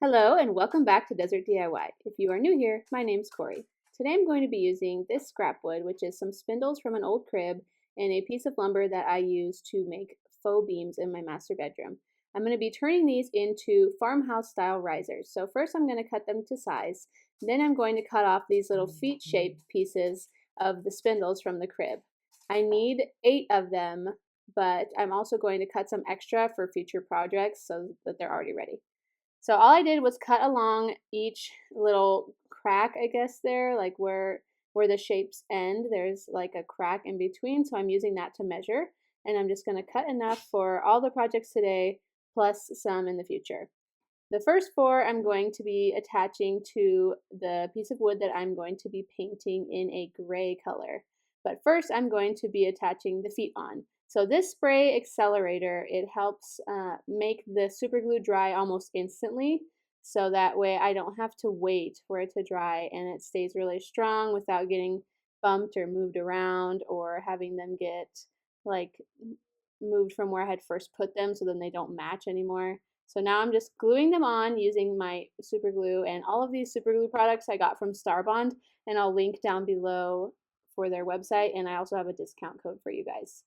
Hello and welcome back to Desert DIY. If you are new here, my name's Corey. Today I'm going to be using this scrap wood, which is some spindles from an old crib and a piece of lumber that I use to make faux beams in my master bedroom. I'm going to be turning these into farmhouse style risers. So first I'm going to cut them to size, then I'm going to cut off these little feet shaped pieces of the spindles from the crib. I need 8 of them, but I'm also going to cut some extra for future projects so that they're already ready. So all I did was cut along each little crack, I guess there, like where the shapes end, there's like a crack in between, so I'm using that to measure, and I'm just going to cut enough for all the projects today, plus some in the future. The first 4 I'm going to be attaching to the piece of wood that I'm going to be painting in a gray color. But first I'm going to be attaching the feet on. So this spray accelerator, it helps make the super glue dry almost instantly, so that way I don't have to wait for it to dry and it stays really strong without getting bumped or moved around or having them get like moved from where I had first put them so then they don't match anymore. So now I'm just gluing them on using my super glue, and all of these super glue products I got from Starbond, and I'll link down below for their website, and I also have a discount code for you guys.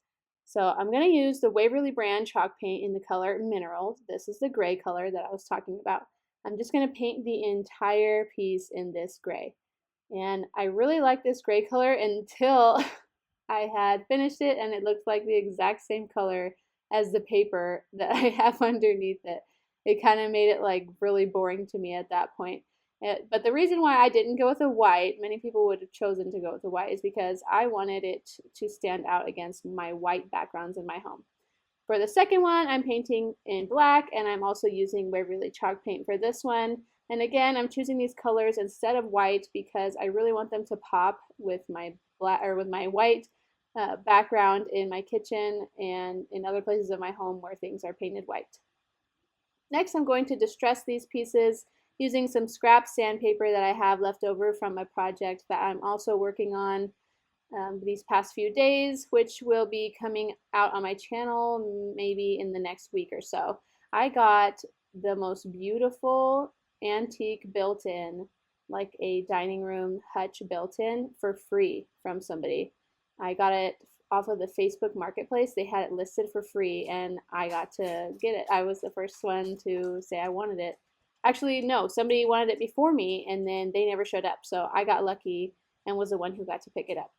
So I'm going to use the Waverly brand chalk paint in the color Mineral. This is the gray color that I was talking about. I'm just going to paint the entire piece in this gray. And I really like this gray color until I had finished it and it looked like the exact same color as the paper that I have underneath it. It kind of made it like really boring to me at that point. But the reason why I didn't go with a white, many people would have chosen to go with a white, is because I wanted it to stand out against my white backgrounds in my home. For the second one, I'm painting in black, and I'm also using Waverly chalk paint for this one. And again, I'm choosing these colors instead of white because I really want them to pop with my black or with my white background in my kitchen and in other places of my home where things are painted white. Next, I'm going to distress these pieces using some scrap sandpaper that I have left over from a project that I'm also working on these past few days, which will be coming out on my channel maybe in the next week or so. I got the most beautiful antique built-in, like a dining room hutch built-in, for free from somebody. I got it off of the Facebook Marketplace. They had it listed for free, and I got to get it. I was the first one to say I wanted it. Actually, no, somebody wanted it before me, and then they never showed up. So I got lucky and was the one who got to pick it up.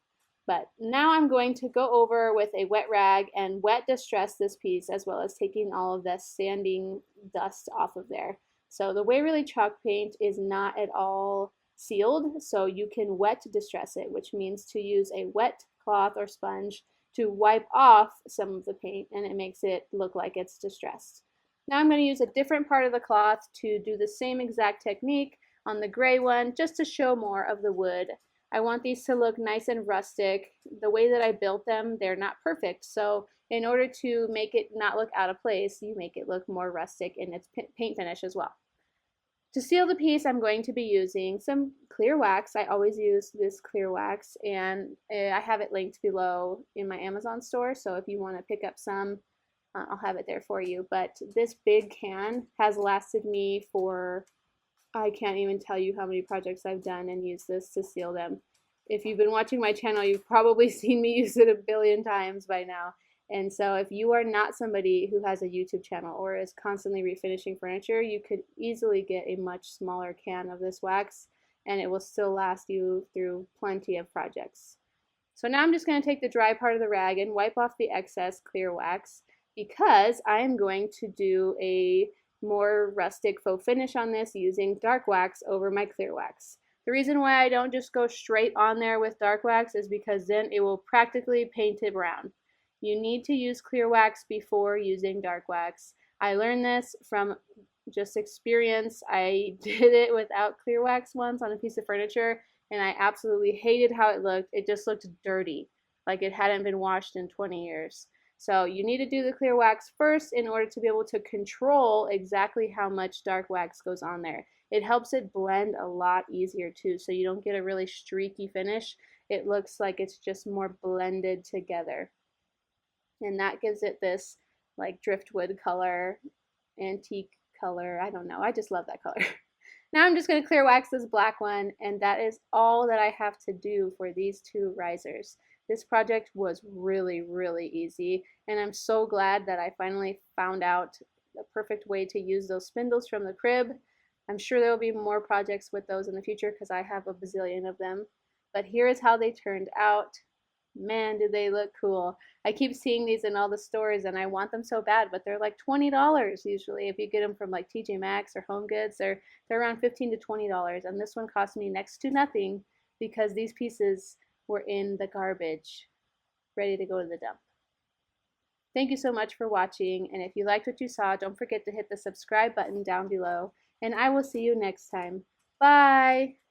But now I'm going to go over with a wet rag and wet distress this piece, as well as taking all of the sanding dust off of there. So the Waverly chalk paint is not at all sealed, so you can wet distress it, which means to use a wet cloth or sponge to wipe off some of the paint, and it makes it look like it's distressed. Now I'm going to use a different part of the cloth to do the same exact technique on the gray one, just to show more of the wood. I want these to look nice and rustic. The way that I built them, they're not perfect, so in order to make it not look out of place, you make it look more rustic in its paint finish as well. To seal the piece, I'm going to be using some clear wax. I always use this clear wax, and I have it linked below in my Amazon store, so if you want to pick up some, I'll have it there for you. But this big can has lasted me for, I can't even tell you how many projects I've done and used this to seal them. If you've been watching my channel, you've probably seen me use it a billion times by now. And so if you are not somebody who has a YouTube channel or is constantly refinishing furniture, you could easily get a much smaller can of this wax, and it will still last you through plenty of projects. So now I'm just going to take the dry part of the rag and wipe off the excess clear wax, because I am going to do a more rustic faux finish on this using dark wax over my clear wax. The reason why I don't just go straight on there with dark wax is because then it will practically paint it brown. You need to use clear wax before using dark wax. I learned this from just experience. I did it without clear wax once on a piece of furniture, and I absolutely hated how it looked. It just looked dirty, like it hadn't been washed in 20 years. So you need to do the clear wax first in order to be able to control exactly how much dark wax goes on there. It helps it blend a lot easier too, so you don't get a really streaky finish. It looks like it's just more blended together. And that gives it this like driftwood color, antique color. I don't know. I just love that color. Now I'm just going to clear wax this black one, and that is all that I have to do for these two risers. This project was really, really easy, and I'm so glad that I finally found out the perfect way to use those spindles from the crib. I'm sure there will be more projects with those in the future because I have a bazillion of them. But here is how they turned out. Man, do they look cool. I keep seeing these in all the stores and I want them so bad, but they're like $20 usually. If you get them from like TJ Maxx or HomeGoods, they're around $15 to $20. And this one cost me next to nothing because these pieces were in the garbage, ready to go to the dump. Thank you so much for watching, and if you liked what you saw, don't forget to hit the subscribe button down below, and I will see you next time. Bye!